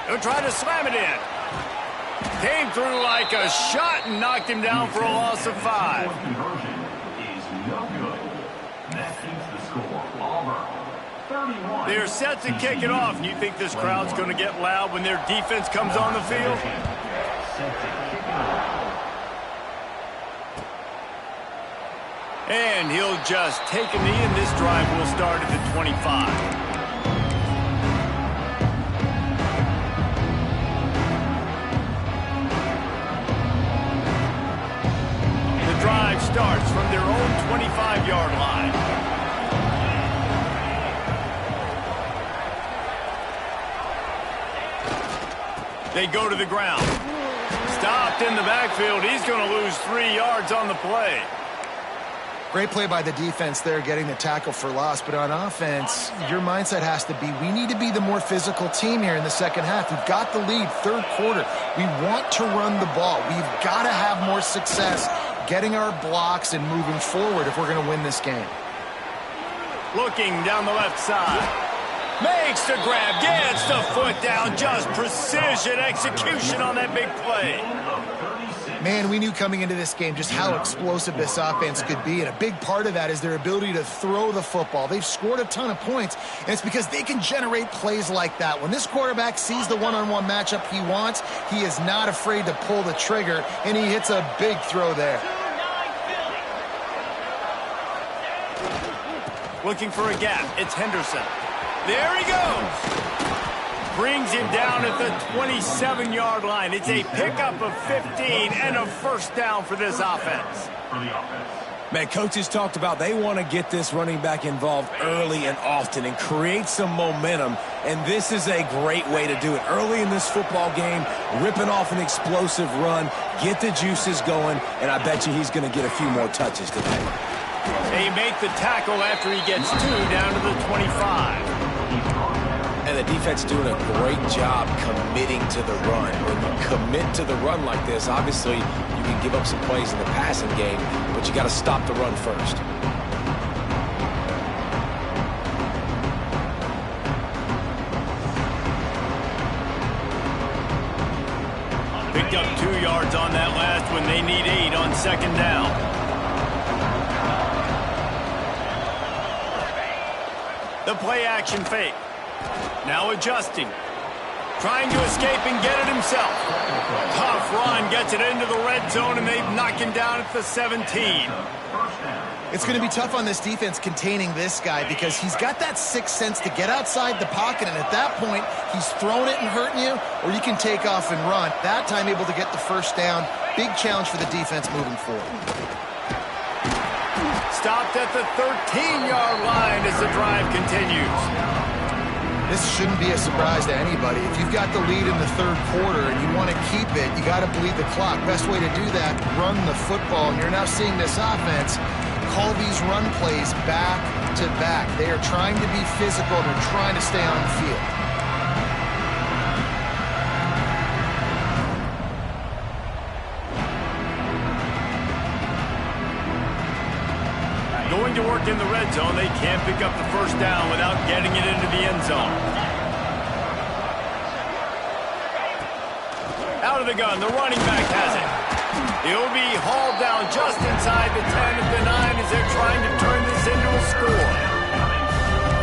He'll try to slam it in. Came through like a shot and knocked him down for a loss of 5. Conversion is no good. That keeps the score. Auburn, 31. They're set to kick it off. You think this crowd's going to get loud when their defense comes on the field? Set to kick it off. And he'll just take a knee, and this drive will start at the 25. Drive starts from their own 25-yard line. They go to the ground. Stopped in the backfield. He's going to lose 3 yards on the play. Great play by the defense there, getting the tackle for loss. But on offense, your mindset has to be, we need to be the more physical team here in the second half. We've got the lead, third quarter. We want to run the ball. We've got to have more success getting our blocks and moving forward if we're going to win this game. Looking down the left side. Makes the grab, gets the foot down. Just precision execution on that big play. Man, we knew coming into this game just how explosive this offense could be, and a big part of that is their ability to throw the football. They've scored a ton of points, and it's because they can generate plays like that. When this quarterback sees the one-on-one matchup he wants, he is not afraid to pull the trigger, and he hits a big throw there. Looking for a gap. It's Henderson. There he goes. Brings him down at the 27-yard line. It's a pickup of 15 and a first down for this offense. Man, coaches talked about they want to get this running back involved early and often and create some momentum, and this is a great way to do it. Early in this football game, ripping off an explosive run, get the juices going, and I bet you he's going to get a few more touches today. They make the tackle after he gets 2 down to the 25. And the defense doing a great job committing to the run. When you commit to the run like this, obviously you can give up some plays in the passing game, but you got to stop the run first. Picked up 2 yards on that last one. They need 8 on second down. The play action fake. Now adjusting. Trying to escape and get it himself. Tough run, gets it into the red zone, and they knock him down at the 17. It's going to be tough on this defense containing this guy because he's got that sixth sense to get outside the pocket, and at that point, he's throwing it and hurting you, or you can take off and run. That time able to get the first down. Big challenge for the defense moving forward. Stopped at the 13-yard line as the drive continues. This shouldn't be a surprise to anybody. If you've got the lead in the third quarter and you want to keep it, you got to bleed the clock. Best way to do that, run the football. And you're now seeing this offense call these run plays back to back. They are trying to be physical. They're trying to stay on the field. Going to work in the red zone. They can't pick up the first down without getting it into the end zone. Out of the gun, the running back has it. He'll be hauled down just inside the 10 at the 9 as they're trying to turn this into a score.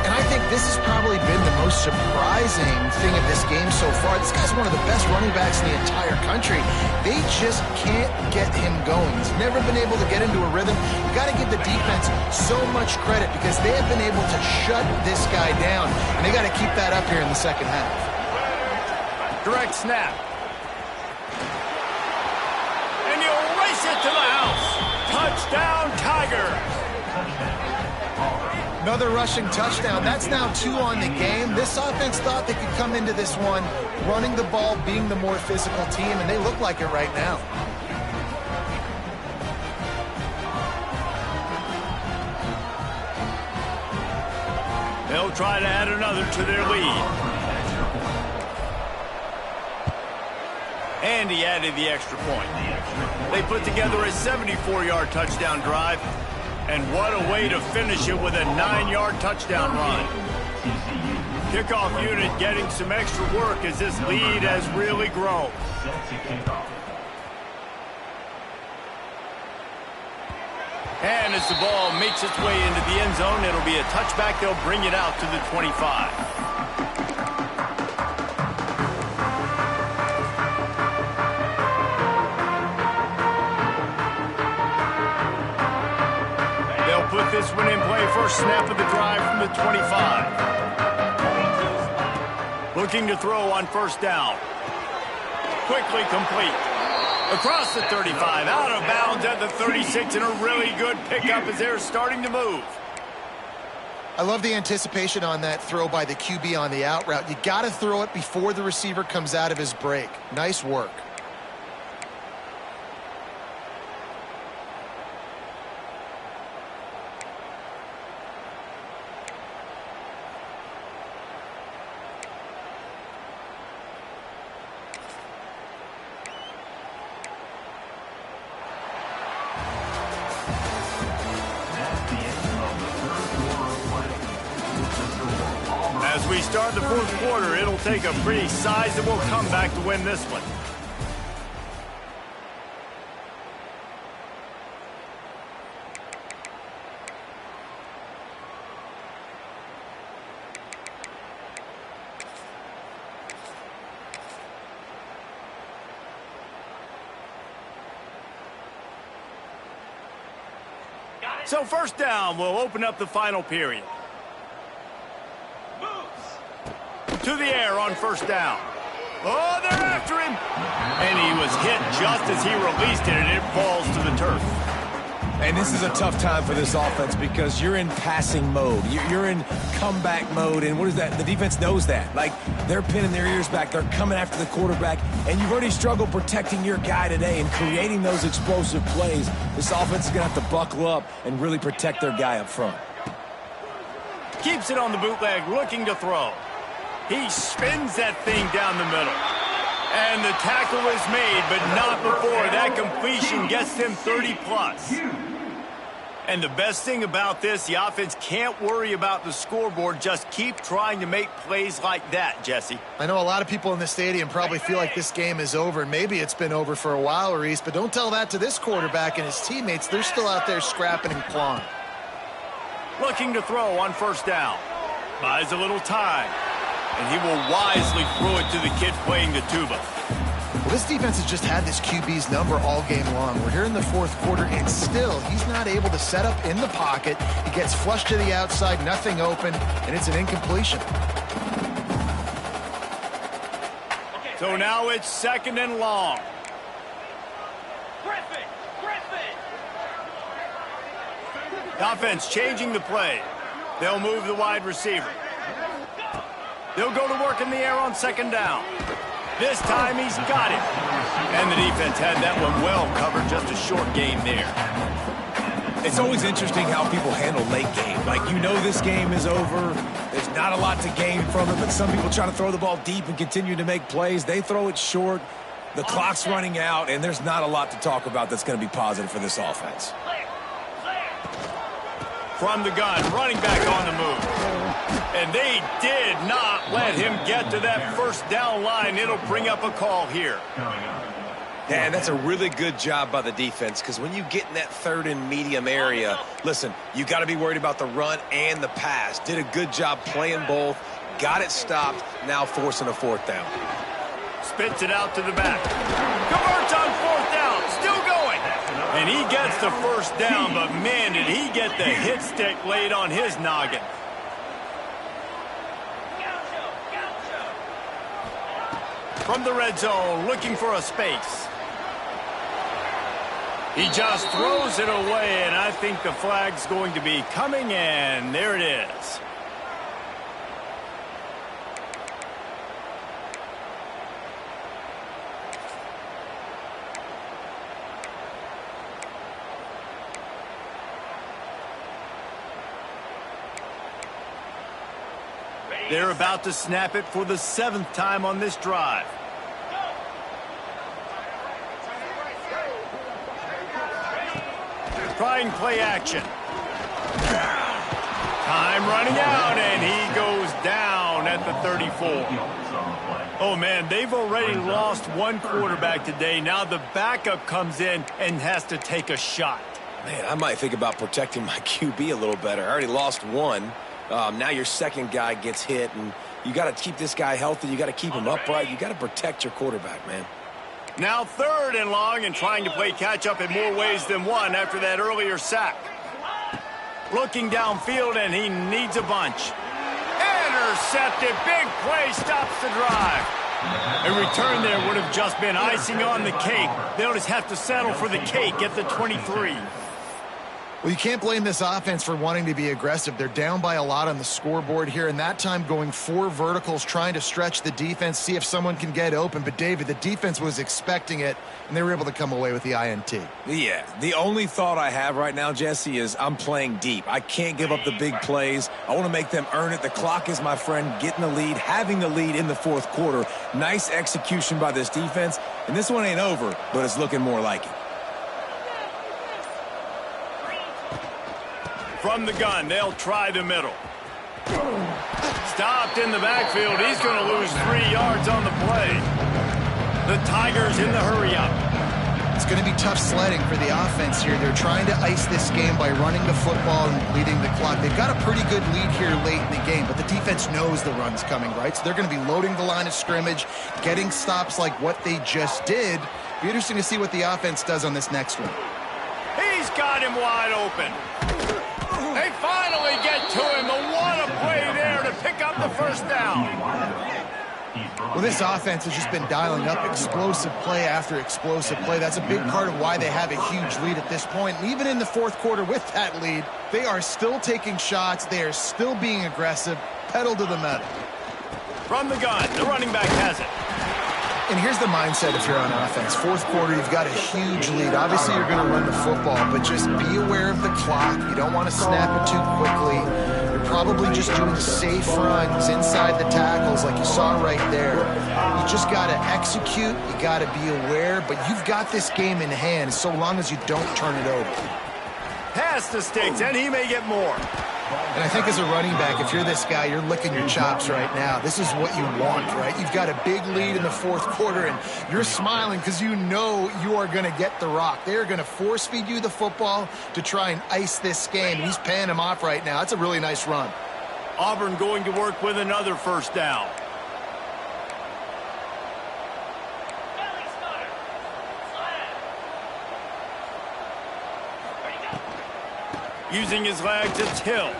And I think this has probably been the most surprising thing of this game so far. This guy's one of the best running backs in the entire country. They just can't get him going. He's never been able to get into a rhythm. You've got to give the defense so much credit because they have been able to shut this guy down, and they got to keep that up here in the second half. Direct snap. And he'll race it to the house. Touchdown, Tigers. Another rushing touchdown. That's now 2 on the game. This offense thought they could come into this one running the ball, being the more physical team, and they look like it right now. They'll try to add another to their lead. And he added the extra point. They put together a 74-yard touchdown drive. And what a way to finish it with a 9-yard touchdown run. Kickoff unit getting some extra work as this lead has really grown. And as the ball makes its way into the end zone, it'll be a touchback. They'll bring it out to the 25. Put this one in play. First snap of the drive from the 25. Looking to throw on first down. Quickly complete. Across the 35, out of bounds at the 36, and a really good pickup as they're starting to move. I love the anticipation on that throw by the QB on the out route. You got to throw it before the receiver comes out of his break. Nice work. As we start the fourth quarter, it'll take a pretty sizable comeback to win this one. So first down will open up the final period. To the air on first down. Oh, they're after him. And he was hit just as he released it, and it falls to the turf. And this is a tough time for this offense because you're in passing mode. You're in comeback mode, and what is that? The defense knows that. Like, they're pinning their ears back. They're coming after the quarterback, and you've already struggled protecting your guy today and creating those explosive plays. This offense is going to have to buckle up and really protect their guy up front. Keeps it on the bootleg, looking to throw. He spins that thing down the middle. And the tackle is made, but not before that completion gets them 30-plus. And the best thing about this, the offense can't worry about the scoreboard. Just keep trying to make plays like that, Jesse. I know a lot of people in the stadium probably feel like this game is over, and maybe it's been over for a while, Reese, but don't tell that to this quarterback and his teammates. They're still out there scrapping and clawing. Looking to throw on first down. Buys a little time. And he will wisely throw it to the kid playing the tuba. Well, this defense has just had this QB's number all game long. We're here in the fourth quarter, and still he's not able to set up in the pocket. He gets flushed to the outside, nothing open, and it's an incompletion. So now it's second and long. The offense changing the play. They'll move the wide receiver. They'll go to work in the air on second down. This time he's got it. And the defense had that one well covered, just a short gain there. It's always interesting how people handle late game. Like, you know this game is over. There's not a lot to gain from it, but some people try to throw the ball deep and continue to make plays. They throw it short. The clock's running out, and there's not a lot to talk about that's going to be positive for this offense. From the gun, running back on the move. And they did not let him get to that first down line. It'll bring up a call here. And that's a really good job by the defense, because when you get in that third and medium area, listen, you got to be worried about the run and the pass. Did a good job playing both, got it stopped, now forcing a fourth down. Spits it out to the back. Converts on fourth down, still going. And he gets the first down, but man, did he get the hit stick laid on his noggin. From the red zone, looking for a space. He just throws it away, and I think the flag's going to be coming, and there it is. They're about to snap it for the 7th time on this drive. Trying play action. Time running out, and he goes down at the 34. Oh, man, they've already lost one quarterback today. Now the backup comes in and has to take a shot. Man, I might think about protecting my QB a little better. I already lost one. Now your second guy gets hit, and you got to keep this guy healthy. You got to keep him upright. You got to protect your quarterback, man. Now 3rd and long, and trying to play catch-up in more ways than one after that earlier sack. Looking downfield, and he needs a bunch. Intercepted. Big play stops the drive. A return there would have just been icing on the cake. They'll just have to settle for the cake at the 23. Well, you can't blame this offense for wanting to be aggressive. They're down by a lot on the scoreboard here, and that time going 4 verticals, trying to stretch the defense, see if someone can get open. But, David, the defense was expecting it, and they were able to come away with the INT. Yeah, the only thought I have right now, Jesse, is I'm playing deep. I can't give up the big plays. I want to make them earn it. The clock is my friend. Getting the lead, having the lead in the 4th quarter. Nice execution by this defense, and this one ain't over, but it's looking more like it. From the gun, they'll try the middle. Stopped in the backfield. He's going to lose 3 yards on the play. The Tigers in the hurry-up. It's going to be tough sledding for the offense here. They're trying to ice this game by running the football and bleeding the clock. They've got a pretty good lead here late in the game, but the defense knows the run's coming, right? So they're going to be loading the line of scrimmage, getting stops like what they just did. Be interesting to see what the offense does on this next one. He's got him wide open. They finally get to him. What a play there to pick up the 1st down. Well, this offense has just been dialing up explosive play after explosive play. That's a big part of why they have a huge lead at this point. And even in the 4th quarter with that lead, they are still taking shots. They are still being aggressive. Pedal to the metal. From the gun, the running back has it. And here's the mindset if you're on offense. 4th quarter, you've got a huge lead. Obviously, you're going to run the football, but just be aware of the clock. You don't want to snap it too quickly. You're probably just doing safe runs inside the tackles like you saw right there. You just got to execute. You got to be aware, but you've got this game in hand so long as you don't turn it over. Pass the sticks, and he may get more. And I think as a running back, if you're this guy, you're licking your chops right now. This is what you want, right? You've got a big lead in the 4th quarter, and you're smiling because you know you are going to get the rock. They are going to force-feed you the football to try and ice this game. He's paying him off right now. That's a really nice run. Auburn going to work with another 1st down. Using his legs, it's Hill.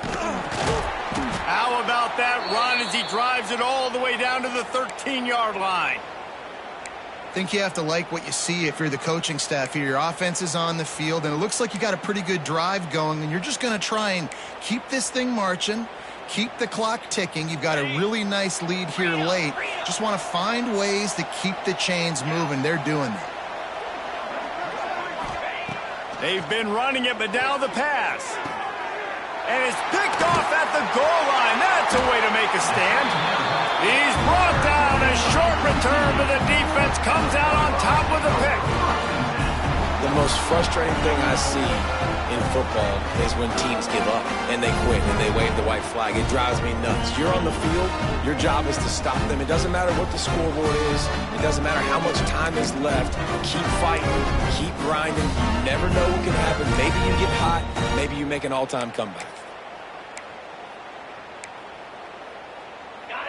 How about that run as he drives it all the way down to the 13-yard line? I think you have to like what you see if you're the coaching staff here. Your offense is on the field, and it looks like you got a pretty good drive going, and you're just going to try and keep this thing marching, keep the clock ticking. You've got a really nice lead here late. Just want to find ways to keep the chains moving. They're doing that. They've been running it, but now the pass. And it's picked off at the goal line. That's a way to make a stand. He's brought down. A short return, but the defense comes out on top with a pick. The most frustrating thing I see in football is when teams give up and they quit and they wave the white flag. It drives me nuts. You're on the field. Your job is to stop them. It doesn't matter what the scoreboard is. It doesn't matter how much time is left. Keep fighting. Keep grinding. You never know what can happen. Maybe you get hot. Maybe you make an all-time comeback.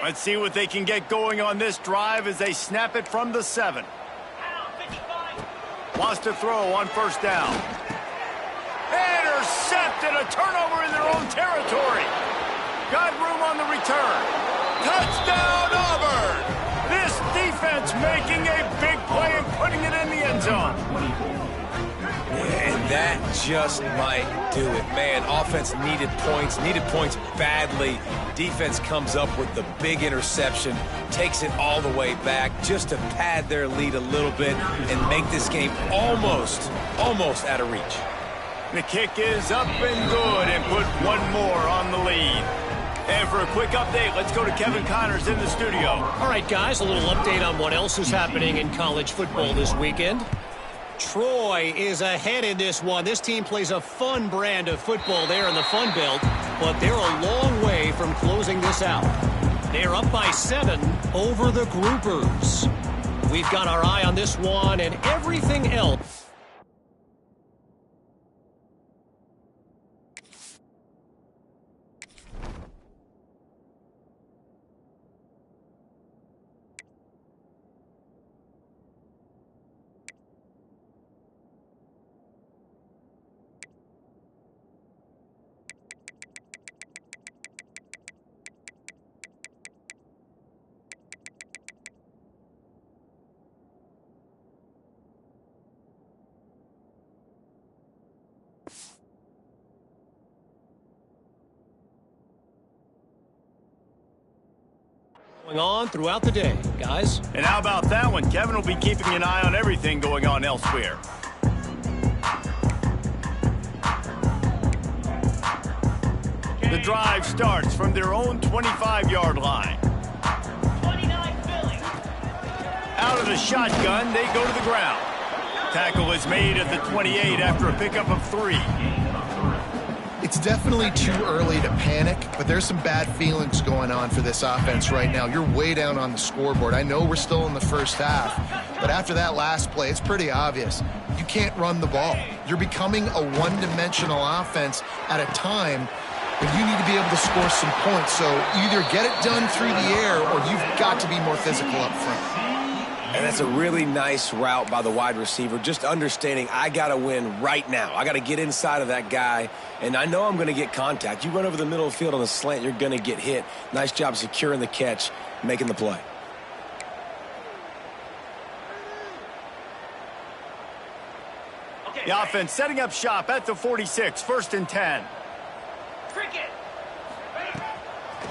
Let's see what they can get going on this drive as they snap it from the 7. Wants to throw on 1st down. Intercepted, a turnover in their own territory. Got room on the return. Touchdown, Auburn! This defense making a big play and putting it in the end zone. And that just might do it. Man, offense needed points badly. Defense comes up with the big interception, takes it all the way back just to pad their lead a little bit and make this game almost out of reach. The kick is up and good and put one more on the lead. And for a quick update, let's go to Kevin Connors in the studio. All right, guys, a little update on what else is happening in college football this weekend. Troy is ahead in this one. This team plays a fun brand of football there in the Fun Belt, but they're a long way from closing this out. They're up by 7 over the Groupers. We've got our eye on this one and everything else. Going on throughout the day, guys. And how about that one? Kevin will be keeping an eye on everything going on elsewhere. The drive starts from their own 25-yard line. 29 Philly. Out of the shotgun, they go to the ground. Tackle is made at the 28 after a pickup of 3. It's definitely too early to panic, but there's some bad feelings going on for this offense right now. You're way down on the scoreboard. I know we're still in the first half, but after that last play, it's pretty obvious. You can't run the ball. You're becoming a one-dimensional offense at a time when you need to be able to score some points. So either get it done through the air or you've got to be more physical up front. And that's a really nice route by the wide receiver, just understanding I got to win right now. I got to get inside of that guy, and I know I'm going to get contact. You run over the middle of the field on a slant, you're going to get hit. Nice job securing the catch, making the play. The offense setting up shop at the 46, 1st and 10. Cricket.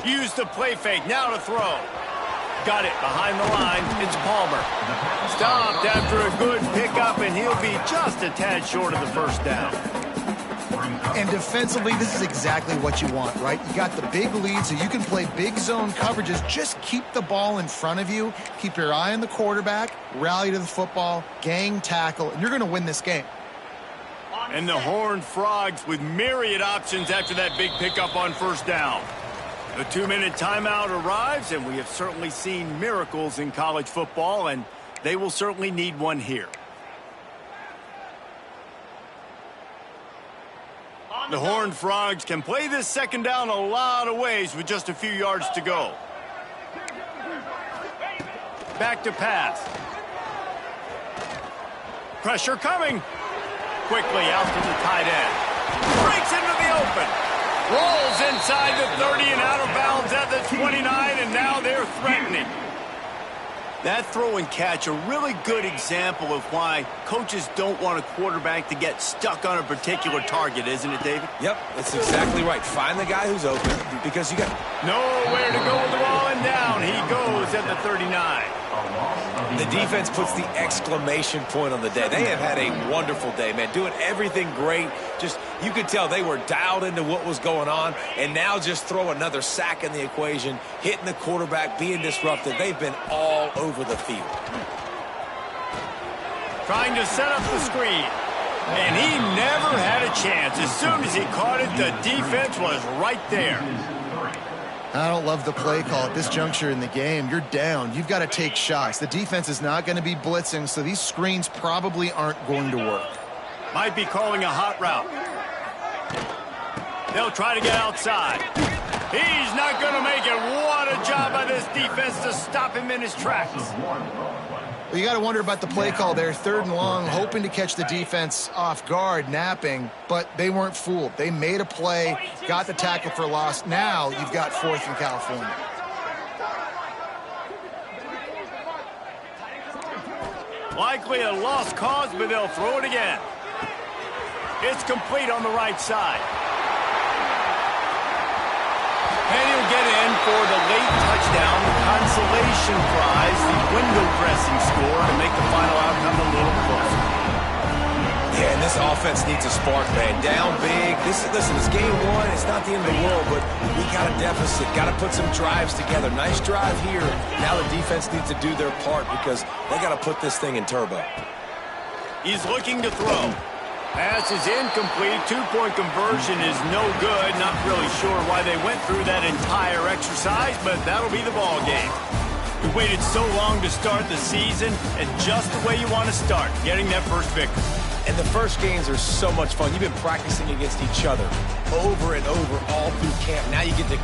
Use the play fake, now to throw. Got it behind the line. It's Palmer. Stopped after a good pickup, and he'll be just a tad short of the first down. And defensively, this is exactly what you want, right? You got the big lead, so you can play big zone coverages. Just keep the ball in front of you. Keep your eye on the quarterback. Rally to the football. Gang tackle. And you're going to win this game. And the Horned Frogs with myriad options after that big pickup on first down. The 2-minute timeout arrives, and we have certainly seen miracles in college football, and they will certainly need one here. The Horned Frogs can play this second down a lot of ways with just a few yards to go. Back to pass. Pressure coming. Quickly out to the tight end. Breaks into the open. Rolls inside the 30 and out of bounds at the 29, and now they're threatening. That throw and catch, a really good example of why coaches don't want a quarterback to get stuck on a particular target, isn't it, David? Yep, that's exactly right. Find the guy who's open because you got nowhere to go with the ball, and down he goes at the 39. The defense puts the exclamation point on the day. They have had a wonderful day, man, doing everything great. Just, you could tell they were dialed into what was going on, and now just throw another sack in the equation, hitting the quarterback, being disrupted. They've been all over the field. Trying to set up the screen, and he never had a chance. As soon as he caught it, the defense was right there. I don't love the play call at this juncture in the game. You're down. You've got to take shots. The defense is not going to be blitzing, so these screens probably aren't going to work. Might be calling a hot route. They'll try to get outside. He's not going to make it. What a job by this defense to stop him in his tracks. Well, you got to wonder about the play call there. 3rd and long, hoping to catch the defense off guard, napping, but they weren't fooled. They made a play, got the tackle for loss. Now you've got 4th in California. Likely a lost cause, but they'll throw it again. It's complete on the right side. And he'll get in for the late touchdown, the consolation prize, the window dressing score to make the final outcome a little closer. Yeah, and this offense needs a spark, man. Down big. Listen, it's game 1. It's not the end of the world, but we got a deficit. Got to put some drives together. Nice drive here. Now the defense needs to do their part because they got to put this thing in turbo. He's looking to throw. Pass is incomplete. Two-point conversion is no good. Not really sure why they went through that entire exercise, but that'll be the ball game. We waited so long to start the season, and just the way you want to start, getting that first victory. And the first games are so much fun. You've been practicing against each other over and over all through camp. Now you get to